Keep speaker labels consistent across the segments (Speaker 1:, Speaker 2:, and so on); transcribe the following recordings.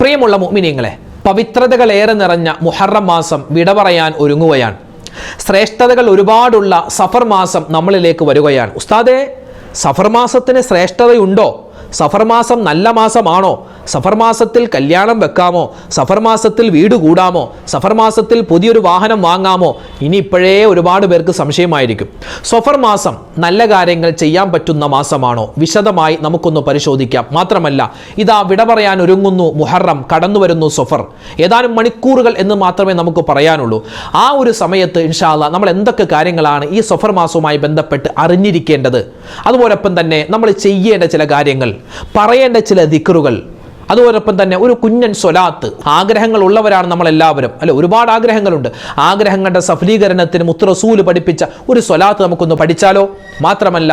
Speaker 1: പ്രിയമുള്ള മുഅ്മിനീങ്ങളെ, പവിത്രതകളേറെ നിറഞ്ഞ മുഹറം മാസം വിട പറയാൻ ഒരുങ്ങുകയാണ്. ശ്രേഷ്ഠതകൾ ഒരുപാടുള്ള സഫർ മാസം നമ്മളിലേക്ക് വരികയാണ്. ഉസ്താദേ, സഫർ മാസത്തിന് ശ്രേഷ്ഠതയുണ്ടോ? സഫർ മാസം നല്ല മാസമാണോ? സഫർ മാസത്തിൽ കല്യാണം വെക്കാമോ? സഫർ മാസത്തിൽ വീട് കൂടാമോ? സഫർ മാസത്തിൽ പുതിയൊരു വാഹനം വാങ്ങാമോ? ഇനി ഇപ്പോഴേ ഒരുപാട് പേർക്ക് സംശയമായിരിക്കും. സഫർ മാസം നല്ല കാര്യങ്ങൾ ചെയ്യാൻ പറ്റുന്ന മാസമാണോ? വിശദമായി നമുക്കൊന്ന് പരിശോധിക്കാം. മാത്രമല്ല, ഇതാ വിട പറയാൻ ഒരുങ്ങുന്നു മുഹറം, കടന്നു വരുന്നു സഫർ. ഏതാനും മണിക്കൂറുകൾ എന്ന് മാത്രമേ നമുക്ക് പറയാനുള്ളൂ. ആ ഒരു സമയത്ത് ഇൻഷാ അല്ലാഹ് നമ്മൾ എന്തൊക്കെ കാര്യങ്ങളാണ് ഈ സഫർ മാസവുമായി ബന്ധപ്പെട്ട് അറിഞ്ഞിരിക്കേണ്ടത്, അതുപോലൊപ്പം തന്നെ നമ്മൾ ചെയ്യേണ്ട ചില കാര്യങ്ങൾ, പറയേണ്ട ചില ദിക്റുകൾ, അതോടൊപ്പം തന്നെ ഒരു കുഞ്ഞൻ സ്വലാത്ത്. ആഗ്രഹങ്ങൾ ഉള്ളവരാണ് നമ്മളെല്ലാവരും, അല്ലെ? ഒരുപാട് ആഗ്രഹങ്ങളുണ്ട്. ആഗ്രഹങ്ങളുടെ സഫലീകരണത്തിന് മുത്ത് റസൂൽ പഠിപ്പിച്ച ഒരു സ്വലാത്ത് നമുക്കൊന്ന് പഠിച്ചാലോ? മാത്രമല്ല,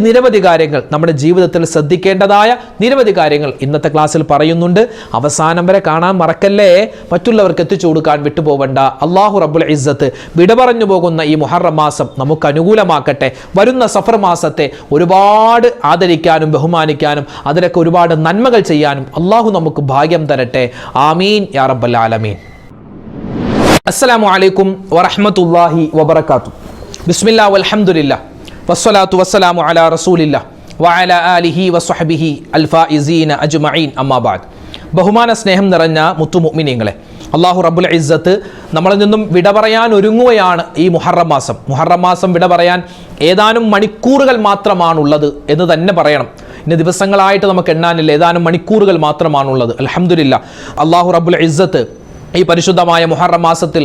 Speaker 1: നിരവധി കാര്യങ്ങൾ നമ്മുടെ ജീവിതത്തിൽ ശ്രദ്ധിക്കേണ്ടതായ നിരവധി കാര്യങ്ങൾ ഇന്നത്തെ ക്ലാസ്സിൽ പറയുന്നുണ്ട്. അവസാനം വരെ കാണാൻ മറക്കല്ലേ, മറ്റുള്ളവർക്ക് എത്തിച്ചു കൊടുക്കാൻ വിട്ടുപോകണ്ട. അള്ളാഹു റബ്ബുൽ ഇസ്സത്ത് വിട പറഞ്ഞു പോകുന്ന ഈ മുഹറം മാസം നമുക്ക് അനുകൂലമാക്കട്ടെ. വരുന്ന സഫർ മാസത്തെ ഒരുപാട് ആദരിക്കാനും ബഹുമാനിക്കാനും അതിലൊക്കെ ഒരുപാട് നന്മകൾ ചെയ്യാനും അല്ലാഹു നമുക്ക് ഭാഗ്യം തരട്ടെ. ആമീൻ യാ റബ്ബൽ ആലമീൻ. അസ്സലാമു അലൈക്കും വറഹ്മത്തുള്ളാഹി വബറകാതുഹു. ബിസ്മില്ലാ വൽഹംദുലില്ലാ വസ്സലാത്തു വസ്സലാമു അലാ റസൂലില്ലാ വഅലാ ആലിഹി വസ്വഹ്ബിഹി അൽ ഫായിസീന അജ്മഈൻ. അമ്മാ ബഅദ്. ബഹുമാന സ്നേഹം നിറഞ്ഞ മുത്തു മുഅ്മിനീങ്ങളെ, അല്ലാഹു റബ്ബുൽ ഇസ്സത്ത് നമ്മളിൽ നിന്നും വിട പറയാൻ ഒരുങ്ങുകയാണ് ഈ മുഹറം മാസം. മുഹറം മാസം വിട പറയാൻ ഏതാനും മണിക്കൂറുകൾ മാത്രമാണുള്ളത് എന്ന് തന്നെ പറയണം. ഇന്ന് ദിവസങ്ങളായിട്ട് നമുക്ക് എണ്ണാനില്ല, ഏതാനും മണിക്കൂറുകൾ മാത്രമാണുള്ളത്. അൽഹംദുലില്ലാ, അല്ലാഹു റബ്ബുൽ ഇസ്സത്ത് ഈ പരിശുദ്ധമായ മുഹറം മാസത്തിൽ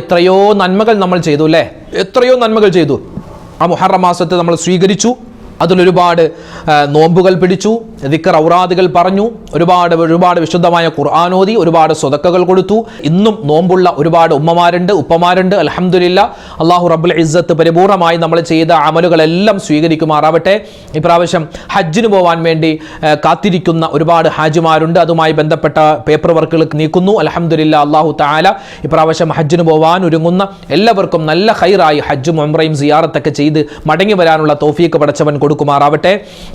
Speaker 1: എത്രയോ നന്മകൾ നമ്മൾ ചെയ്തു, അല്ലേ? എത്രയോ നന്മകൾ ചെയ്തു. ആ മുഹറം മാസത്തെ നമ്മൾ സ്വീകരിച്ചു. അതിലൊരുപാട് നോമ്പുകൾ പിടിച്ചു, ദിക്ർ ഔറാദുകൾ പറഞ്ഞു, ഒരുപാട് വിശുദ്ധമായ ഖുർആൻ ഓതി, ഒരുപാട് സ്വതക്കകൾ കൊടുത്തു. ഇന്നും നോമ്പുള്ള ഒരുപാട് ഉമ്മമാരുണ്ട്, ഉപ്പമാരുണ്ട്. അൽഹംദുലില്ലാ, അല്ലാഹു റബ്ബുൽ ഇസ്സത്ത് പരിപൂർണമായി നമ്മൾ ചെയ്ത അമലുകളെല്ലാം സ്വീകരിക്കുമാറാവട്ടെ. ഇപ്രാവശ്യം ഹജ്ജിന് പോകാൻ വേണ്ടി കാത്തിരിക്കുന്ന ഒരുപാട് ഹാജിമാരുണ്ട്. അതുമായി ബന്ധപ്പെട്ട പേപ്പർ വർക്കുകൾ നീക്കുന്നു. അൽഹംദുലില്ലാ, അല്ലാഹു തആല ഇപ്രാവശ്യം ഹജ്ജിന് പോകാൻ ഒരുങ്ങുന്ന എല്ലാവർക്കും നല്ല ഖൈറായി ഹജ്ജും ഉംറയും സിയാറത്തൊക്കെ ചെയ്ത് മടങ്ങി വരാനുള്ള തൗഫീഖ് പടച്ചവൻ കൊടുക്കുമാറാവട്ടെ.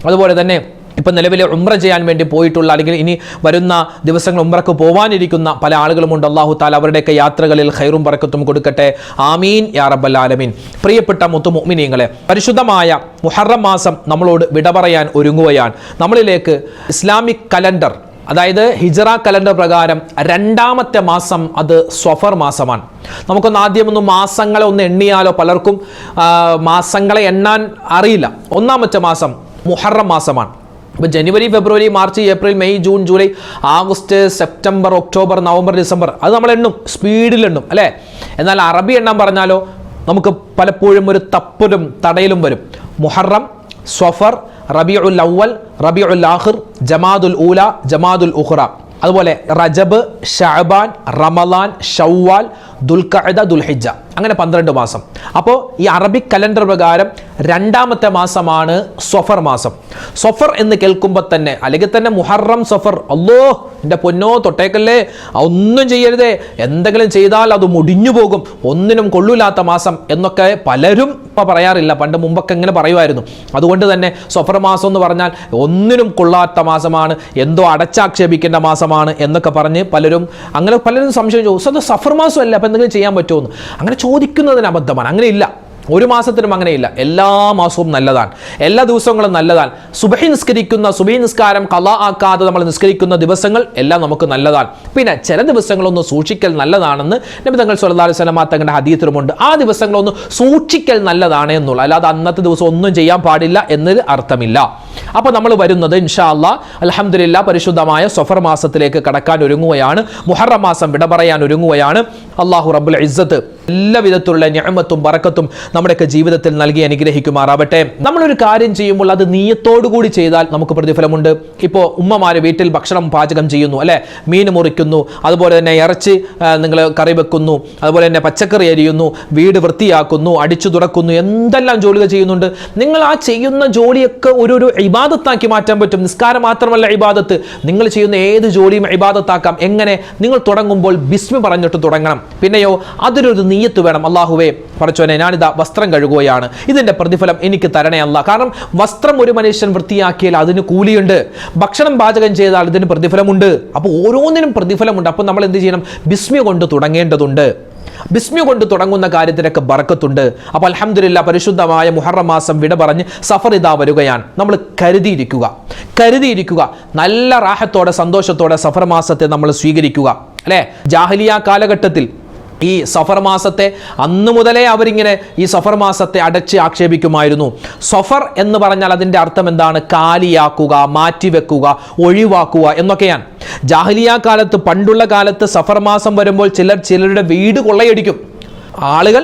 Speaker 1: അതുപോലെ തന്നെ ഇപ്പം നിലവിലെ ഉംറ ചെയ്യാൻ വേണ്ടി പോയിട്ടുള്ള, അല്ലെങ്കിൽ ഇനി വരുന്ന ദിവസങ്ങൾ ഉംറക്ക് പോകാനിരിക്കുന്ന പല ആളുകളുമുണ്ട്. അല്ലാഹു തആല അവരുടെയൊക്കെ യാത്രകളിൽ ഖൈറും ബറക്കത്തും കൊടുക്കട്ടെ. ആമീൻ യാ റബ്ബൽ ആലമീൻ. പ്രിയപ്പെട്ട മുത്തു മുഅ്മിനീങ്ങളെ, പരിശുദ്ധമായ മുഹറം മാസം നമ്മളോട് വിട പറയാൻ ഒരുങ്ങുകയാണ്. നമ്മളിലേക്ക് ഇസ്ലാമിക് കലണ്ടർ, അതായത് ഹിജറ കലണ്ടർ പ്രകാരം രണ്ടാമത്തെ മാസം അത് സഫർ മാസമാണ്. നമുക്കൊന്ന് ആദ്യം മാസങ്ങളെ ഒന്ന് എണ്ണിയാലോ? പലർക്കും മാസങ്ങളെ എണ്ണാൻ അറിയില്ല. ഒന്നാമത്തെ മാസം മുഹറം മാസമാണ്. ഇപ്പോൾ ജനുവരി, ഫെബ്രുവരി, March, April, May, June, July, August, September, October, November, December, അത് നമ്മൾ എണ്ണും, സ്പീഡിൽ എണ്ണും, അല്ലേ? എന്നാൽ അറബി എണ്ണാൻ പറഞ്ഞാലോ നമുക്ക് പലപ്പോഴും ഒരു തപ്പലും തടയലും വരും. മുഹറം, സഫർ, റബീഉൽ അവ്വൽ, റബീഉൽ ആഖിർ, ജമാദുൽ ഊല, ജമാദുൽ ഉഖ്റ, അതുപോലെ റജബ്, ശഅബാൻ, റമളാൻ, ശവ്വാൽ, ദുൽഖഅദ, ദുൽഹിജ്ജ, അങ്ങനെ 12 മാസം. അപ്പോൾ ഈ അറബിക് കലണ്ടർ പ്രകാരം രണ്ടാമത്തെ മാസമാണ് സഫർ മാസം. സഫർ എന്ന് കേൾക്കുമ്പോൾ തന്നെ, അല്ലെങ്കിൽ തന്നെ മുഹറം, സഫർ, അല്ലോ എൻ്റെ പൊന്നോ തൊട്ടേക്കല്ലേ, ഒന്നും ചെയ്യരുതേ, എന്തെങ്കിലും ചെയ്താൽ അത് മുടിഞ്ഞു പോകും, ഒന്നിനും കൊള്ളൂലാത്ത മാസം എന്നൊക്കെ പലരും ഇപ്പോൾ പറയാറില്ല. പണ്ട് മുമ്പൊക്കെ ഇങ്ങനെ പറയുമായിരുന്നു. അതുകൊണ്ട് തന്നെ സഫർ മാസം എന്ന് പറഞ്ഞാൽ ഒന്നിനും കൊള്ളാത്ത മാസമാണ്, എന്തോ അടച്ചാക്ഷേപിക്കേണ്ട മാസമാണ് എന്നൊക്കെ പറഞ്ഞ് പലരും സംശയം ചോദിച്ചു. അത് സഫർ മാസമല്ല, അപ്പം എന്തെങ്കിലും ചെയ്യാൻ പറ്റുമോ എന്ന് അങ്ങനെ ചോദിക്കുന്നതിന് അബദ്ധമാണ്. അങ്ങനെയില്ല, ഒരു മാസത്തിനും അങ്ങനെയില്ല. എല്ലാ മാസവും നല്ലതാണ്, എല്ലാ ദിവസങ്ങളും നല്ലതാണ്. സുബഹി നിസ്കാരം ഖളാ ആക്കാതെ നമ്മൾ നിസ്കരിക്കുന്ന ദിവസങ്ങൾ എല്ലാം നമുക്ക് നല്ലതാണ്. പിന്നെ ചില ദിവസങ്ങളൊന്ന് സൂക്ഷിക്കൽ നല്ലതാണെന്ന് നബി തങ്ങൾ സ്വല്ലല്ലാഹു അലൈഹി വസല്ലം തങ്ങളുടെ ഹദീസിലുമുണ്ട്. ആ ദിവസങ്ങളൊന്ന് സൂക്ഷിക്കൽ നല്ലതാണ് എന്നുള്ള, അല്ലാതെ അന്നത്തെ ദിവസം ഒന്നും ചെയ്യാൻ പാടില്ല എന്നൊരു അർത്ഥമില്ല. അപ്പോൾ നമ്മൾ വരുന്നത് ഇൻഷാ അല്ലാഹ് അൽഹംദുലില്ലാ പരിശുദ്ധമായ സഫർ മാസത്തിലേക്ക് കടക്കാൻ ഒരുങ്ങുകയാണ്. മുഹറം മാസം വിട പറയാൻ ഒരുങ്ങുകയാണ്. അല്ലാഹു റബ്ബുൽ ഇസ്സത്ത് എല്ലാ വിധത്തിലുള്ള നിഅമത്തും ബറക്കത്തും നമ്മുടെയൊക്കെ ജീവിതത്തിൽ നൽകി അനുഗ്രഹിക്കുമാറാവട്ടെ. നമ്മളൊരു കാര്യം ചെയ്യുമ്പോൾ അത് നീയത്തോടു കൂടി ചെയ്താൽ നമുക്ക് പ്രതിഫലമുണ്ട്. ഇപ്പോൾ ഉമ്മമാര് വീട്ടിൽ ഭക്ഷണം പാചകം ചെയ്യുന്നു, അല്ലെ? മീൻ മുറിക്കുന്നു, അതുപോലെ തന്നെ ഇറച്ചി നിങ്ങൾ കറി വെക്കുന്നു, അതുപോലെ തന്നെ പച്ചക്കറി അരിയുന്നു, വീട് വൃത്തിയാക്കുന്നു, അടിച്ചു തുറക്കുന്നു, എന്തെല്ലാം ജോലികൾ ചെയ്യുന്നുണ്ട്. നിങ്ങൾ ആ ചെയ്യുന്ന ജോലിയൊക്കെ ഒരു ഇബാദത്താക്കി മാറ്റാൻ പറ്റും. നിസ്കാരം മാത്രമല്ല ഇബാദത്ത്, നിങ്ങൾ ചെയ്യുന്ന ഏത് ജോലിയും ഇബാദത്താക്കാം. എങ്ങനെ? നിങ്ങൾ തുടങ്ങുമ്പോൾ ബിസ്മി പറഞ്ഞിട്ട് തുടങ്ങണം. പിന്നെയോ അതിനൊരു നിയ്യത്ത് വേണം. അല്ലാഹുവേ പടച്ചോനെ, ഞാനിതാ വസ്ത്രം കഴുകുകയാണ്, ഇതിൻ്റെ പ്രതിഫലം എനിക്ക് തരണേ അല്ലാ. കാരണം വസ്ത്രം ഒരു മനുഷ്യൻ വൃത്തിയാക്കിയാൽ അതിന് കൂലിയുണ്ട്, ഭക്ഷണം പാചകം ചെയ്താൽ ഇതിന് പ്രതിഫലമുണ്ട്. അപ്പോൾ ഓരോന്നിനും പ്രതിഫലമുണ്ട്. അപ്പോൾ നമ്മൾ എന്ത് ചെയ്യണം? ബിസ്മി കൊണ്ട് തുടങ്ങേണ്ടതുണ്ട്. ബിസ്മി കൊണ്ട് തുടങ്ങുന്ന കാര്യത്തിനൊക്കെ ബറക്കത്തുണ്ട്. അപ്പോൾ അൽഹംദുലില്ലാ, പരിശുദ്ധമായ മുഹറം മാസം വിട പറഞ്ഞ് സഫർ ഇതാ വരികയാണ്. നമ്മൾ കരുതിയിരിക്കുക, നല്ല റാഹത്തോടെ സന്തോഷത്തോടെ സഫർ മാസത്തെ നമ്മൾ സ്വീകരിക്കുക. അല്ലേ? ജാഹിലിയ കാലഘട്ടത്തിൽ ഈ സഫർ മാസത്തെ അന്ന് മുതലേ അവരിങ്ങനെ ഈ സഫർ മാസത്തെ അടച്ച് ആക്ഷേപിക്കുമായിരുന്നു. സഫർ എന്ന് പറഞ്ഞാൽ അതിൻ്റെ അർത്ഥം എന്താണ്? കാലിയാക്കുക, മാറ്റിവെക്കുക, ഒഴിവാക്കുക എന്നൊക്കെയാണ്. ജാഹിലിയ കാലത്ത്, പണ്ടുള്ള കാലത്ത് സഫർ മാസം വരുമ്പോൾ ചിലരുടെ വീട് കൊള്ളയടിക്കും. ആളുകൾ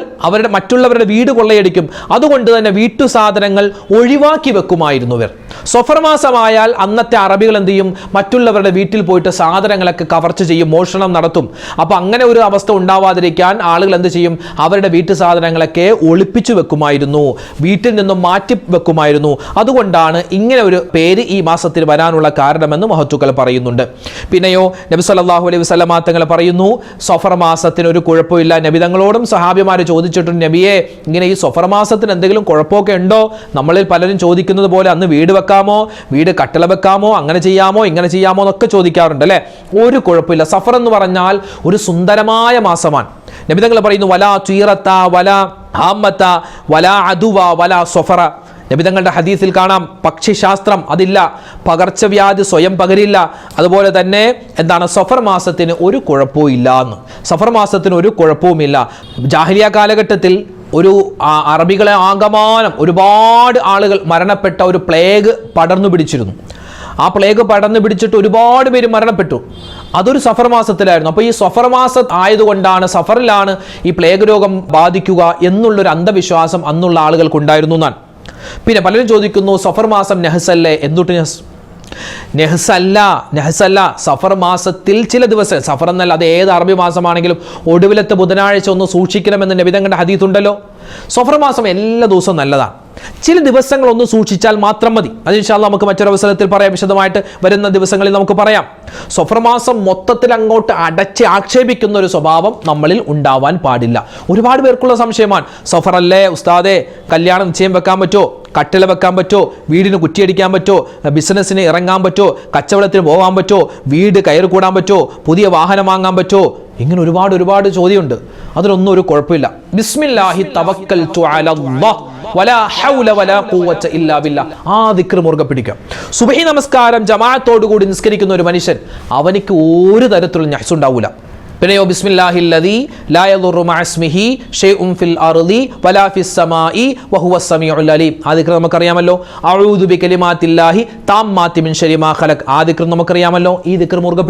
Speaker 1: മറ്റുള്ളവരുടെ വീട് കൊള്ളയടിക്കും. അതുകൊണ്ട് തന്നെ വീട്ടു സാധനങ്ങൾ ഒഴിവാക്കി വെക്കുമായിരുന്നു ഇവർ. സഫർ മാസമായാൽ അന്നത്തെ അറബികൾ എന്ത് ചെയ്യും? മറ്റുള്ളവരുടെ വീട്ടിൽ പോയിട്ട് സാധനങ്ങളൊക്കെ കവർച്ച ചെയ്യും, മോഷണം നടത്തും. അപ്പോൾ അങ്ങനെ ഒരു അവസ്ഥ ഉണ്ടാവാതിരിക്കാൻ ആളുകൾ എന്ത് ചെയ്യും? അവരുടെ വീട്ടു സാധനങ്ങളൊക്കെ ഒളിപ്പിച്ചു വെക്കുമായിരുന്നു, വീട്ടിൽ നിന്നും മാറ്റി വെക്കുമായിരുന്നു. അതുകൊണ്ടാണ് ഇങ്ങനെ ഒരു പേര് ഈ മാസത്തിൽ വരാനുള്ള കാരണമെന്ന് മഹത്തുക്കൾ പറയുന്നുണ്ട്. പിന്നെയോ നബി സല്ലല്ലാഹു അലൈഹി വസല്ലമ തങ്ങൾ പറയുന്നു, സഫർ മാസത്തിന് ഒരു കുഴപ്പമില്ല. നബി തങ്ങളോടും സഹാബിമാർ ചോദിച്ചിട്ടുണ്ട്, നബിയെ, ഇങ്ങനെ ഈ സഫർ മാസത്തിന് എന്തെങ്കിലും കുഴപ്പമൊക്കെ ഉണ്ടോ? നമ്മളിൽ പലരും ചോദിക്കുന്നത് പോലെ അന്ന് വീട് വെക്കാമോ, വീട് കട്ടിള വെക്കാമോ, അങ്ങനെ ചെയ്യാമോ, ഇങ്ങനെ ചെയ്യാമോ എന്നൊക്കെ ചോദിക്കാറുണ്ട് അല്ലേ? ഒരു കുഴപ്പമില്ല. സഫർ എന്ന് പറഞ്ഞാൽ ഒരു സുന്ദരമായ മാസമാണ്. നബി തങ്ങൾ പറയുന്നു, വലാ തീറത്ത വലാ ഹാമത്ത വലാ അദുവ വലാ സഫറ. നബിതങ്ങളുടെ ഹദീസിൽ കാണാം, പക്ഷിശാസ്ത്രം അതില്ല, പകർച്ചവ്യാധി സ്വയം പകരില്ല. അതുപോലെ തന്നെ എന്താണ്? സഫർ മാസത്തിന് ഒരു കുഴപ്പവും ഇല്ല എന്ന്. സഫർ മാസത്തിന് ഒരു കുഴപ്പവുമില്ല. ജാഹിലിയ കാലഘട്ടത്തിൽ ഒരു അറബികളെ ആകമാനം ഒരുപാട് ആളുകൾ മരണപ്പെട്ട ഒരു പ്ലേഗ് പടർന്നു പിടിച്ചിരുന്നു. ആ പ്ലേഗ് പടർന്നു പിടിച്ചിട്ട് ഒരുപാട് പേര് മരണപ്പെട്ടു. അതൊരു സഫർ മാസത്തിലായിരുന്നു. അപ്പോൾ ഈ സഫർ മാസം ആയതുകൊണ്ടാണ്, സഫറിലാണ് ഈ പ്ലേഗ് രോഗം ബാധിക്കുക എന്നുള്ളൊരു അന്ധവിശ്വാസം അന്നുള്ള ആളുകൾക്കുണ്ടായിരുന്നു എന്നാണ്. പിന്നെ പലരും ചോദിക്കുന്നു, സഫർ മാസം നെഹ്സല്ലേ? എന്തുട്ട് നെഹ്സല്ല. സഫർ മാസത്തിൽ ചില ദിവസം, സഫർ എന്നല്ല, അത് ഏത് അറബി മാസമാണെങ്കിലും ഒടുവിലത്തെ ബുധനാഴ്ച ഒന്ന് സൂക്ഷിക്കണമെന്ന് നബി തങ്ങളുടെ ഹദീസ് ഉണ്ടല്ലോ. സഫർ മാസം എല്ലാ ദിവസവും നല്ലതാണ്. ചില ദിവസങ്ങൾ ഒന്ന് സൂക്ഷിച്ചാൽ മാത്രം മതി. അത് ഇൻഷാ അല്ലാഹ് നമുക്ക് മറ്റൊരവസരത്തിൽ പറയാം, വിശദമായിട്ട് വരുന്ന ദിവസങ്ങളിൽ നമുക്ക് പറയാം. സഫർ മാസം മൊത്തത്തിൽ അങ്ങോട്ട് അടച്ച് ആക്ഷേപിക്കുന്ന ഒരു സ്വഭാവം നമ്മളിൽ ഉണ്ടാവാൻ പാടില്ല. ഒരുപാട് പേർക്കുള്ള സംശയമാണ്, സഫർ അല്ലേ ഉസ്താദേ, കല്യാണം നിശ്ചയം വെക്കാൻ പറ്റുമോ, കട്ടില വെക്കാൻ പറ്റുമോ, വീടിന് കുറ്റിയടിക്കാൻ പറ്റുമോ, ബിസിനസ്സിന് ഇറങ്ങാൻ പറ്റുമോ, കച്ചവടത്തിന് പോകാൻ പറ്റുമോ, വീട് കയറി കൂടാൻ പറ്റുമോ, പുതിയ വാഹനം വാങ്ങാൻ പറ്റുമോ, ഇങ്ങനെ ഒരുപാട് ചോദ്യമുണ്ട്. അതിലൊന്നും ഒരു കുഴപ്പമില്ല. ബിസ്മില്ലാഹി തവക്കൽതു അലല്ലാഹ് വലാ ഹൗല വലാ ഖുവത ഇല്ലാ ബില്ലാഹ്. ആ ദിക്ർ മുറുകെ പിടിക്കാം. സുബ്ഹി നമസ്കാരം ജമാഅത്തോടു കൂടി നിസ്കരിക്കുന്ന ഒരു മനുഷ്യൻ, അവനിക്ക് ഒരു തരത്തിലുള്ള നഹ്സ് ഉണ്ടാവില്ല. പിന്നെയോ ബിസ്മില്ലാഹില്ലദീ ലാ യദുറു മഅസ്മിഹി ഷൈഉൻ ഫിൽ അർളി വലാ ഫിസ് സമാഇ വഹുവസ് സമീഉൽ അലീം. ആ ദിക്ർ നമുക്കറിയാമല്ലോ. അഊദു ബികലിമാത്തില്ലാഹി താമ്മാതി മിൻ ശർരി മാ ഖലഖ്. ആ ദിക്ർ നമുക്കറിയാമല്ലോ. ഈ ദിക്ർ മുറുകെ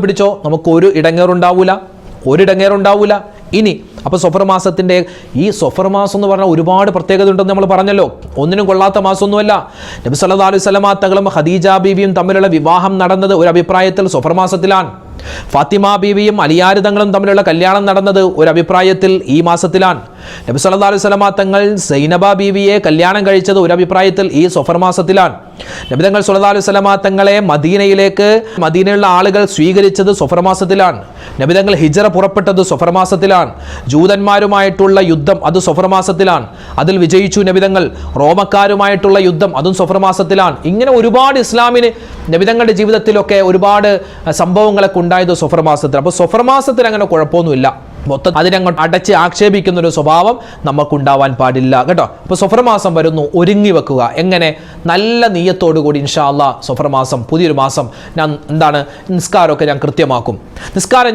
Speaker 1: പിടിച്ചോ. നമുക്ക് ഒരു ഇടങ്ങേറുണ്ടാവൂല. ഇനി അപ്പോൾ സഫർ മാസത്തിൻ്റെ ഈ സഫർ മാസം എന്ന് പറഞ്ഞാൽ ഒരുപാട് പ്രത്യേകത ഉണ്ടെന്ന് നമ്മൾ പറഞ്ഞല്ലോ. ഒന്നിനും കൊള്ളാത്ത മാസമൊന്നുമല്ല. നബി സല്ലല്ലാഹു അലൈഹി വസല്ലമ തങ്ങളും ഖദീജ ബീവിയും തമ്മിലുള്ള വിവാഹം നടന്നത് ഒരു അഭിപ്രായത്തിൽ സഫർ മാസത്തിലാണ്. ഫാത്തിമ ബീവിയും അലിയാര് തങ്ങളും തമ്മിലുള്ള കല്യാണം നടന്നത് ഒരു അഭിപ്രായത്തിൽ ഈ മാസത്തിലാണ്. നബി സല്ലല്ലാഹു അലൈഹി വസല്ലമ തങ്ങൾ സൈനബ ബീവിയെ കല്യാണം കഴിച്ചത് ഒരു അഭിപ്രായത്തിൽ ഈ സഫർ മാസത്തിലാണ്. നബി തങ്ങൾ സല്ലല്ലാഹു അലൈഹി വസല്ലമ തങ്ങളെ മദീനയിലുള്ള ആളുകൾ സ്വീകരിച്ചത് സഫർ മാസത്തിലാണ്. നബി തങ്ങൾ ഹിജ്റ പുറപ്പെട്ടത് സഫർ മാസത്തിലാണ്. ജൂതന്മാരുമായിട്ടുള്ള യുദ്ധം അത് സഫർ മാസത്തിലാണ്. അതിൽ വിജയിച്ചു നബി തങ്ങൾ. റോമക്കാരുമായിട്ടുള്ള യുദ്ധം അതും സഫർ മാസത്തിലാണ്. ഇങ്ങനെ ഒരുപാട് ഇസ്ലാമിന് നബി തങ്ങളുടെ ജീവിതത്തിലൊക്കെ ഒരുപാട് സംഭവങ്ങളൊക്കെ ഉണ്ടായത് സഫർ മാസത്തിൽ. അപ്പോൾ സഫർ മാസത്തിൽ അങ്ങനെ കുഴപ്പമൊന്നുമില്ല. മൊത്തം അതിനങ്ങോട്ട് അടച്ച് ആക്ഷേപിക്കുന്ന ഒരു സ്വഭാവം നമുക്കുണ്ടാവാൻ പാടില്ല കേട്ടോ. അപ്പോൾ സഫർ മാസം വരുന്നു, ഒരുങ്ങി വെക്കുക. എങ്ങനെ? നല്ല നീയത്തോടു കൂടി ഇൻഷാ അല്ലാഹ് സഫർ മാസം, പുതിയൊരു മാസം, നിസ്കാരം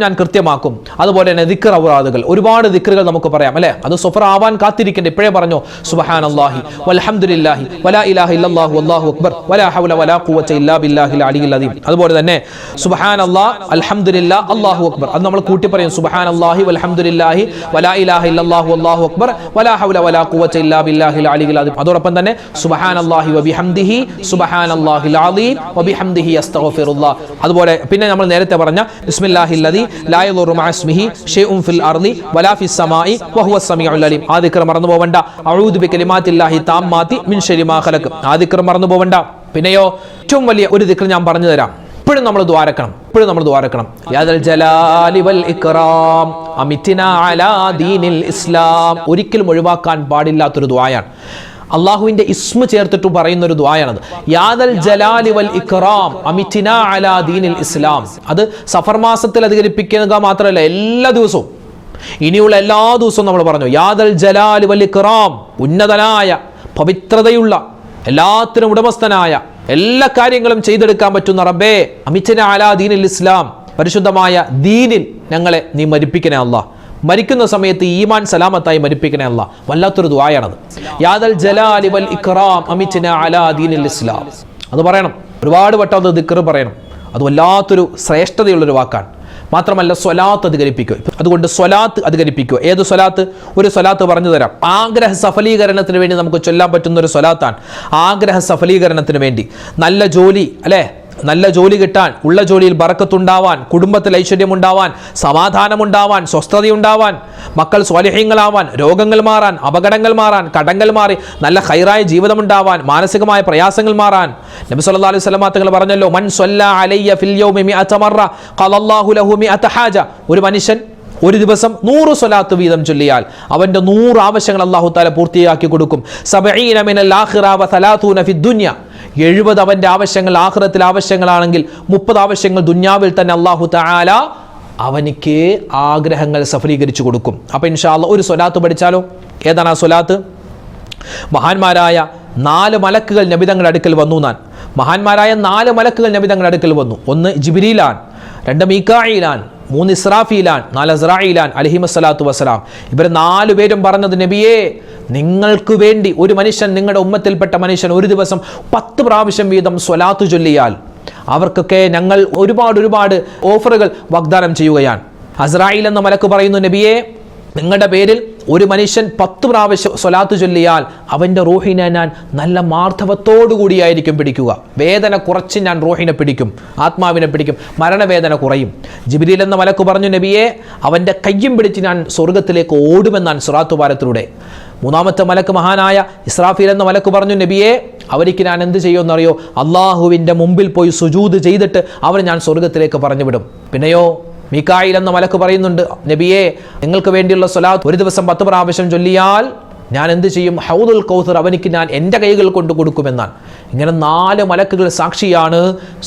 Speaker 1: ഞാൻ കൃത്യമാക്കും. അതുപോലെ തന്നെ ദിക്ർ ഔറാദുകൾ, ഒരുപാട് ദിക്റുകൾ നമുക്ക് പറയാം അല്ലേ? അത് സഫർ ആവാൻ കാത്തിരിക്കേണ്ട. ഇപ്പോഴേ പറഞ്ഞു, സുബ്ഹാനല്ലാഹി വൽഹംദുലില്ലാഹി വലാ ഇലാഹ ഇല്ലല്ലാഹു വല്ലാഹു അക്ബർ വലാ ഹൗല വലാ ഖുവത ഇല്ലാ ബില്ലാഹിൽ അലിയിൽ അദീം. അതുപോലെ തന്നെ സുബ്ഹാനല്ലാഹ് അൽഹംദുലില്ലാഹ് അല്ലാഹു അക്ബർ, അത് നമ്മൾ കൂട്ടി പറയും. സുബ്ഹാനല്ലാഹി വൽഹംദുലില്ലാഹി വലാ ഇലാഹ ഇല്ലല്ലാഹു വല്ലാഹു അക്ബർ വലാ ഹൗല വലാ ഖുവത ഇല്ലാ ബില്ലാഹിൽ അലിയിൽ അദീം. അതോടൊപ്പം തന്നെ സുബ്ഹാനല്ലാഹി വബിഹംദിഹി സുബ്ഹാനല്ലാഹിൽ അദീം വബിഹംദിഹി അസ്തഗ്ഫിറുല്ലാഹ്. അതുപോലെ പിന്നെ നമ്മൾ നേരത്തെ പറഞ്ഞ ബിസ്മില്ലാഹില്ലദീ ലാ യദുറു മഅസ്മിഹി ഷൈഉൻ ഫിൽ അർളി വലാ ഫിസ് സമാഇ വഹുവസ് സമീഉൽ അലീം. ആ ദിക്ർ മറന്നു പോവണ്ട. അഊദു ബികലിമാത്തില്ലാഹി താമ്മാതി മിൻ ശർരി മാ ഖലഖ്. ആ ദിക്ർ മറന്നു പോവണ്ട. പിന്നെയോ ഏറ്റവും വലിയ ഒരു ദിക്ർ ഞാൻ പറഞ്ഞു തരാം. എപ്പോഴും നമ്മൾ ദ്വാരക്കണം. യാദൽ ജലാലി വൽ ഇക്റാം അമിത്നാ അലാ ദീനിൽ ഇസ്ലാം. ഒരിക്കലും ഒഴിവാക്കാൻ പാടില്ലാത്തൊരു ദുആയാണ്. അള്ളാഹുവിന്റെ ഇസ്മ ചേർത്തിട്ട് പറയുന്ന ഒരു ദുആയാണത്. യാദൽ ജലാലി വൽ ഇക്റാം അമിത്നാ അലാ ദീനിൽ ഇസ്ലാം. അത് സഫർ മാസത്തിൽ അധികരിപ്പിക്കുക മാത്രമല്ല, എല്ലാ ദിവസവും, ഇനിയുള്ള എല്ലാ ദിവസവും നമ്മൾ പറഞ്ഞു യാദൽ ജലാലി വൽ ഇക്റാം, ഉന്നതനായ പവിത്രതയുള്ള എല്ലാത്തിനും ഉടമസ്ഥനായ എല്ലാ കാര്യങ്ങളും ചെയ്തെടുക്കാൻ പറ്റുന്ന റബ്ബേ അമിത്നാ അലാ ദീനിൽ ഇസ്ലാം, പരിശുദ്ധമായ ദീനിൽ ഞങ്ങളെ നീ മരിപ്പിക്കണേ അല്ലാഹ്. മരിക്കുന്ന സമയത്ത് ഈമാൻ സലാമത്തായി മരിപ്പിക്കണേ അല്ലാഹ്. വല്ലാത്തൊരു ദുആയാണത്. യാദൽ ജലാലി വൽ ഇക്റാം അമിത്നാ അലാ ദീനിൽ ഇസ്ലാം. അത് പറയണം, ഒരുപാട് വട്ടം അത് ദിക്ർ പറയണം. അത് വല്ലാത്തൊരു ശ്രേഷ്ഠതയുള്ളൊരു വാക്കാണ്. മാത്രമല്ല സ്വലാത്ത് അധികരിപ്പിക്കുക. അതുകൊണ്ട് സ്വലാത്ത് അധികരിപ്പിക്കുക. ഏത് സ്വലാത്ത്? ഒരു സ്വലാത്ത് പറഞ്ഞു തരാം. ആഗ്രഹ സഫലീകരണത്തിന് വേണ്ടി നമുക്ക് ചൊല്ലാൻ പറ്റുന്ന ഒരു സ്വലാത്താണ്. ആഗ്രഹ സഫലീകരണത്തിന് വേണ്ടി, നല്ല ജോലി, അല്ലേ, നല്ല ജോലി കിട്ടാൻ, ഉള്ള ജോലിയിൽ ബറക്കത്തുണ്ടാവാൻ, കുടുംബത്തിൽ ഐശ്വര്യമുണ്ടാവാൻ, സമാധാനമുണ്ടാവാൻ, സ്വസ്ഥതയുണ്ടാവാൻ, മക്കൾ സ്വാലിഹീങ്ങളാവാൻ, രോഗങ്ങൾ മാറാൻ, അപകടങ്ങൾ മാറാൻ, കടങ്ങൾ മാറി നല്ല ഖൈറായ ജീവിതമുണ്ടാവാൻ, മാനസികമായ പ്രയാസങ്ങൾ മാറാൻ. നബി സല്ലല്ലാഹു അലൈഹി വസല്ലം തങ്ങൾ പറഞ്ഞല്ലോ, മൻ സ്വല്ലാ അലയ്യ ഫിൽ യൗമി മിഅത മറ ഖലല്ലാഹു ലഹു മിഅത ഹാജ. ഒരു മനുഷ്യൻ ഒരു ദിവസം 100 സ്വലാത്ത് വീതം ചൊല്ലിയാൽ അവന്റെ 100 ആവശ്യങ്ങൾ അല്ലാഹു തആല പൂർത്തിയാക്കി കൊടുക്കും. 70 മിനൽ ആഖിറ വ 30 ഫി ദുനിയ. 70 അവന്റെ ആവശ്യങ്ങൾ ആഖിറത്തിൽ ആവശ്യങ്ങളാണെങ്കിൽ 30 ആവശ്യങ്ങൾ ദുനിയാവിൽ തന്നെ അല്ലാഹു തആല അവനിക്ക് ആഗ്രഹങ്ങൾ സഫലീകരിച്ചു കൊടുക്കും. അപ്പോൾ ഇൻഷാ അല്ലാഹ് ഒരു സ്വലാത്ത് പഠിച്ചാലോ? ഏതാണ് ആ സ്വലാത്ത്? മഹാന്മാരായ 4 മലക്കുകൾ നബി തങ്ങളുടെ അടുക്കൽ വന്നു. മഹാന്മാരായ 4 മലക്കുകൾ നബി തങ്ങളുടെ അടുക്കൽ വന്നു. 1 ജിബ്രീലാണ്, 2 മീകായിലാണ്, 3 ഇസ്രാഫീലാണ്, 4 അസ്രായീലാണ് അലൈഹിമസ്സലാത്തു വസ്സലാം. ഇവർ 4 പേരും പറഞ്ഞത്, നബിയേ, നിങ്ങൾക്ക് വേണ്ടി ഒരു മനുഷ്യൻ, നിങ്ങളുടെ ഉമ്മത്തിൽപ്പെട്ട മനുഷ്യൻ ഒരു ദിവസം 10 പ്രാവശ്യം വീതം സ്വലാത്ത് ചൊല്ലിയാൽ അവർക്കൊക്കെ ഞങ്ങൾ ഒരുപാട് ഓഫറുകൾ വാഗ്ദാനം ചെയ്യുകയാണ്. അസ്രായീൽ എന്ന മലക്ക് പറയുന്നു, നബിയേ, നിങ്ങളുടെ പേരിൽ ഒരു മനുഷ്യൻ 10 പ്രാവശ്യം സ്വലാത്ത് ചൊല്ലിയാൽ അവൻ്റെ റൂഹിനെ ഞാൻ നല്ല മാർദ്ധവത്തോടു കൂടിയായിരിക്കും പിടിക്കുക. വേദന കുറച്ച് ഞാൻ റൂഹിനെ പിടിക്കും, ആത്മാവിനെ പിടിക്കും, മരണവേദന കുറയും. ജിബ്രീൽ എന്ന മലക്ക് പറഞ്ഞു, നബിയെ, അവൻ്റെ കയ്യും പിടിച്ച് ഞാൻ സ്വർഗത്തിലേക്ക് ഓടുമെന്നാണ് സിറാത്ത് പാലത്തിലൂടെ. 3-ാമത്തെ മലക്ക് മഹാനായ ഇസ്രാഫീൽ എന്ന മലക്ക് പറഞ്ഞു, നബിയെ, അവർക്ക് ഞാൻ എന്ത് ചെയ്യുമെന്നറിയോ? അള്ളാഹുവിൻ്റെ മുമ്പിൽ പോയി സുജൂദ് ചെയ്തിട്ട് അവർ ഞാൻ സ്വർഗത്തിലേക്ക് പറഞ്ഞു വിടും. പിന്നെയോ മീകായിൽ എന്ന മലക്ക് പറയുന്നുണ്ട്, നബിയെ, നിങ്ങൾക്ക് വേണ്ടിയുള്ള സ്വലാത്ത് ഒരു ദിവസം 10 പ്രാവശ്യം ചൊല്ലിയാൽ ഞാൻ എന്ത് ചെയ്യും? ഹൗദുൽ കൗസർ അവനിക്ക് ഞാൻ എൻ്റെ കൈകൾ കൊണ്ട് കൊടുക്കുമെന്നാണ്. ഇങ്ങനെ 4 മലക്കുകൾ സാക്ഷിയാണ്.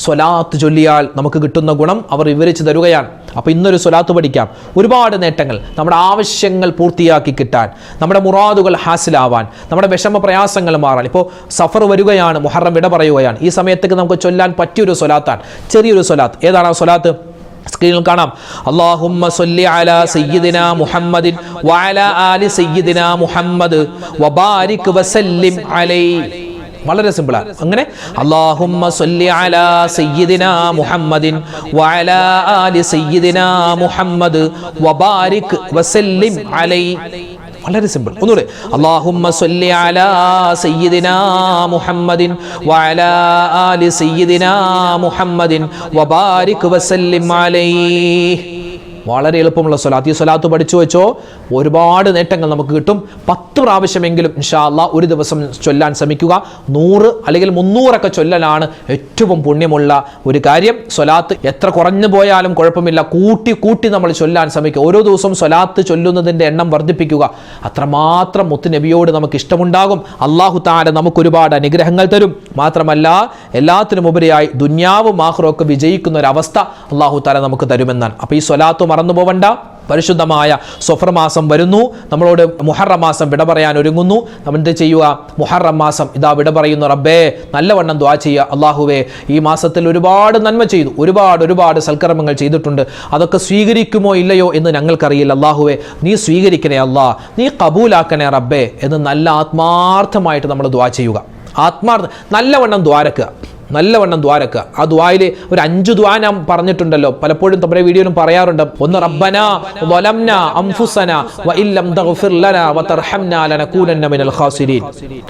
Speaker 1: സ്വലാത്ത് ചൊല്ലിയാൽ നമുക്ക് കിട്ടുന്ന ഗുണം അവർ വിവരിച്ചു തരുകയാണ്. അപ്പോൾ ഇന്നൊരു സ്വലാത്ത് പഠിക്കാം. ഒരുപാട് നേട്ടങ്ങൾ, നമ്മുടെ ആവശ്യങ്ങൾ പൂർത്തിയാക്കി കിട്ടാൻ, നമ്മുടെ മുറാദുകൾ ഹാസിലാവാൻ, നമ്മുടെ വിഷമ പ്രയാസങ്ങൾ മാറാൻ. ഇപ്പോൾ സഫർ വരികയാണ്, മുഹറം വിട പറയുകയാണ്. ഈ സമയത്തേക്ക് നമുക്ക് ചൊല്ലാൻ പറ്റിയൊരു സ്വലാത്താണ്, ചെറിയൊരു സ്വലാത്ത്. ഏതാണ് ആ സ്വലാത്ത്? സ്ക്രീനിൽ കാണാം. അല്ലാഹുമ്മ സ്വല്ലി അലാ സയ്യിദിനാ മുഹമ്മദിൻ വഅലാ ആലി സയ്യിദിനാ മുഹമ്മദ് വബാരിക് വസല്ലിം അലൈഹി. വളരെ സിമ്പിളാണ്. അങ്ങനെ അല്ലാഹുമ്മ സ്വല്ലി അലാ സയ്യിദിനാ മുഹമ്മദിൻ വഅലാ ആലി സയ്യിദിനാ മുഹമ്മദ് വബാരിക് വസല്ലിം അലൈഹി. വളരെ സിമ്പിൾ. ഒന്നുകൂടെ, അല്ലാഹുമ്മ സ്വല്ലി അലാ സയ്യിദിനാ മുഹമ്മദിൻ വഅലാ ആലി സയ്യിദിനാ മുഹമ്മദിൻ വബാരിക് വസല്ലിം അലൈഹി. വളരെ എളുപ്പമുള്ള സ്വലാത്ത്. ഈ സ്വലാത്ത് പഠിച്ചു വെച്ചോ, ഒരുപാട് നേട്ടങ്ങൾ നമുക്ക് കിട്ടും. 10 പ്രാവശ്യമെങ്കിലും ഇൻഷാ അല്ലാഹ് ഒരു ദിവസം ചൊല്ലാൻ ശ്രമിക്കുക. 100 അല്ലെങ്കിൽ 300 ചൊല്ലലാണ് ഏറ്റവും പുണ്യമുള്ള ഒരു കാര്യം. സ്വലാത്ത് എത്ര കുറഞ്ഞു പോയാലും കുഴപ്പമില്ല, കൂട്ടി നമ്മൾ ചൊല്ലാൻ ശ്രമിക്കുക. ഓരോ ദിവസവും സ്വലാത്ത് ചൊല്ലുന്നതിൻ്റെ എണ്ണം വർദ്ധിപ്പിക്കുക. അത്രമാത്രം മുത്ത് നബിയോട് നമുക്ക് ഇഷ്ടമുണ്ടാകും. അല്ലാഹു തആല നമുക്ക് ഒരുപാട് അനുഗ്രഹങ്ങൾ തരും. മാത്രമല്ല എല്ലാത്തിനും ഉപരിയായി ദുനിയാവും ആഖിറവും ഒക്കെ വിജയിക്കുന്ന ഒരു അവസ്ഥ അല്ലാഹു തആല നമുക്ക് തരുമെന്നാണ്. അപ്പോൾ ഈ സ്വലാത്ത് മറന്നു പോവണ്ട. പരിശുദ്ധമായ സഫർ മാസം വരുന്നു. നമ്മളോട് മുഹറം മാസം വിട പറയാൻ ഒരുങ്ങുന്നു. നമ്മൾ എന്ത് ചെയ്യുക? മുഹറം മാസം ഇതാ വിട പറയുന്നു. റബ്ബേ, നല്ലവണ്ണം ദുആ ചെയ്യുക. അല്ലാഹുവേ, ഈ മാസത്തിൽ ഒരുപാട് നന്മ ചെയ്തു, ഒരുപാട് സൽക്കർമ്മങ്ങൾ ചെയ്തിട്ടുണ്ട്. അതൊക്കെ സ്വീകരിക്കുമോ ഇല്ലയോ എന്ന് ഞങ്ങൾക്കറിയില്ല. അല്ലാഹുവേ, നീ സ്വീകരിക്കണേ അല്ലാ, നീ കബൂലാക്കണേ റബ്ബേ എന്ന് നല്ല ആത്മാർത്ഥമായിട്ട് നമ്മൾ ദുആ ചെയ്യുക. നല്ലവണ്ണം ദ്വാരക്കുക. ആ ദ്വായിൽ ഒരു 5 ദ്വാ ഞാൻ പറഞ്ഞിട്ടുണ്ടല്ലോ, പലപ്പോഴും നമ്മുടെ വീഡിയോയിലും പറയാറുണ്ട്. ഒന്ന്, റബ്ബനാ വലംനാ അൻഫുസനാ വഇല്ലം തഗ്ഫിർ ലനാ വതർഹംനാ ലനകൂനന്ന മിനൽ ഖാസിരീൻ.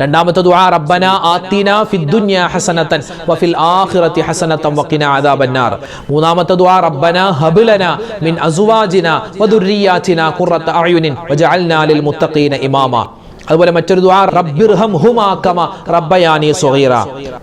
Speaker 1: രണ്ടാമത്തെ ദുആ, റബ്ബനാ ആതിനാ ഫിദ് ദുനിയാ ഹസനതൻ വഫിൽ ആഖിറതി ഹസനതൻ വഖിനാ അദാബന്നാർ. മൂന്നാമത്തെ ദുആ, റബ്ബനാ ഹബ് ലനാ മിൻ അസ്വാജിനാ വദുർരിയാതിനാ ഖുറത അയുനിൻ വജഅൽനാ ലിൽ മുത്തഖീന ഇമാമാ. അതുപോലെ മറ്റൊരു ദുആ റബ്ബിർഹംഹുമാ കമാ റബ്ബയാനി സഗീറ.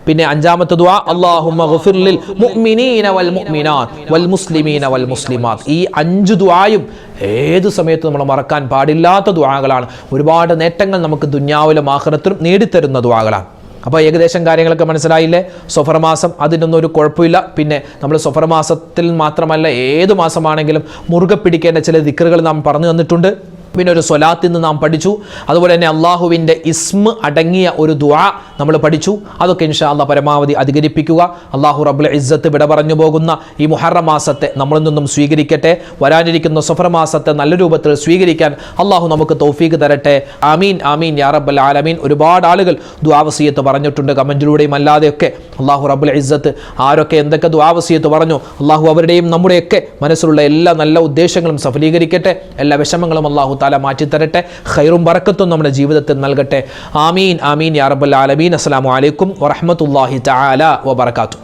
Speaker 1: പിന്നെ അഞ്ചാമത്തെ ദുആ അല്ലാഹുമ്മ ഗഫിർ ലിൽ മുഅ്മിനീന വൽ മുഅ്മിനാത്ത് വൽ മുസ്ലിമീന വൽ മുസ്ലിമാത്ത്. ഈ 5 ദുആയും ഏത് സമയത്തും നമ്മൾ മറക്കാൻ പാടില്ലാത്ത ദുആകളാണ്. ഒരുപാട് നേട്ടങ്ങൾ നമുക്ക് ദുനിയാവിലും ആഖിറത്തിലും നേടിത്തരുന്ന ദുആകളാണ്. അപ്പോൾ ഏകദേശം കാര്യങ്ങളൊക്കെ മനസ്സിലായില്ലേ? സഫർ മാസം അതിനൊന്നും ഒരു കുഴപ്പമില്ല. പിന്നെ നമ്മൾ സഫർ മാസത്തിൽ മാത്രമല്ല ഏത് മാസമാണെങ്കിലും മുറുകെ പിടിക്കേണ്ട ചില ദിക്റുകൾ നാം പറഞ്ഞു തന്നിട്ടുണ്ട്. പിന്നെ ഒരു സ്വലാത്തിൽ നിന്ന് നാം പഠിച്ചു. അതുപോലെ തന്നെ അള്ളാഹുവിൻ്റെ ഇസ്മ അടങ്ങിയ ഒരു ദുആ നമ്മൾ പഠിച്ചു. അതൊക്കെ ഇൻഷാ അല്ലാഹ് പരമാവധി അധികരിപ്പിക്കുക. അള്ളാഹു റബ്ബുൽ ഇസ്സത്ത് വിട പറഞ്ഞു പോകുന്ന ഈ മുഹറം മാസത്തെ നമ്മളിൽ നിന്നും സ്വീകരിക്കട്ടെ. വരാനിരിക്കുന്ന സഫർ മാസത്തെ നല്ല രൂപത്തിൽ സ്വീകരിക്കാൻ അള്ളാഹു നമുക്ക് തൗഫീഖ് തരട്ടെ. ആമീൻ ആമീൻ യാ റബ്ബൽ ആലമീൻ. ഒരുപാട് ആളുകൾ ദുആ വസിയത്ത് പറഞ്ഞിട്ടുണ്ട്, കമൻറ്റിലൂടെയും അല്ലാതെയൊക്കെ. അള്ളാഹു റബ്ബുൽ ഇസ്സത്ത് ആരൊക്കെ എന്തൊക്കെ ദുആ വസിയത്ത് പറഞ്ഞു, അള്ളാഹു അവരുടെയും നമ്മുടെയൊക്കെ മനസ്സിലുള്ള എല്ലാ നല്ല ഉദ്ദേശങ്ങളും സഫലീകരിക്കട്ടെ. എല്ലാ വിഷമങ്ങളും അള്ളാഹു തആല മാറ്റിത്തരട്ടെ. ഖൈറും ബറക്കത്തും നമ്മുടെ ജീവിതത്തിൽ നൽകട്ടെ. ആമീൻ ആമീൻ യാ റബ്ബൽ ആലമീൻ. അസ്സലാമു അലൈക്കും വറഹ്മത്തുള്ളാഹി തആല വബറകാതുഹു.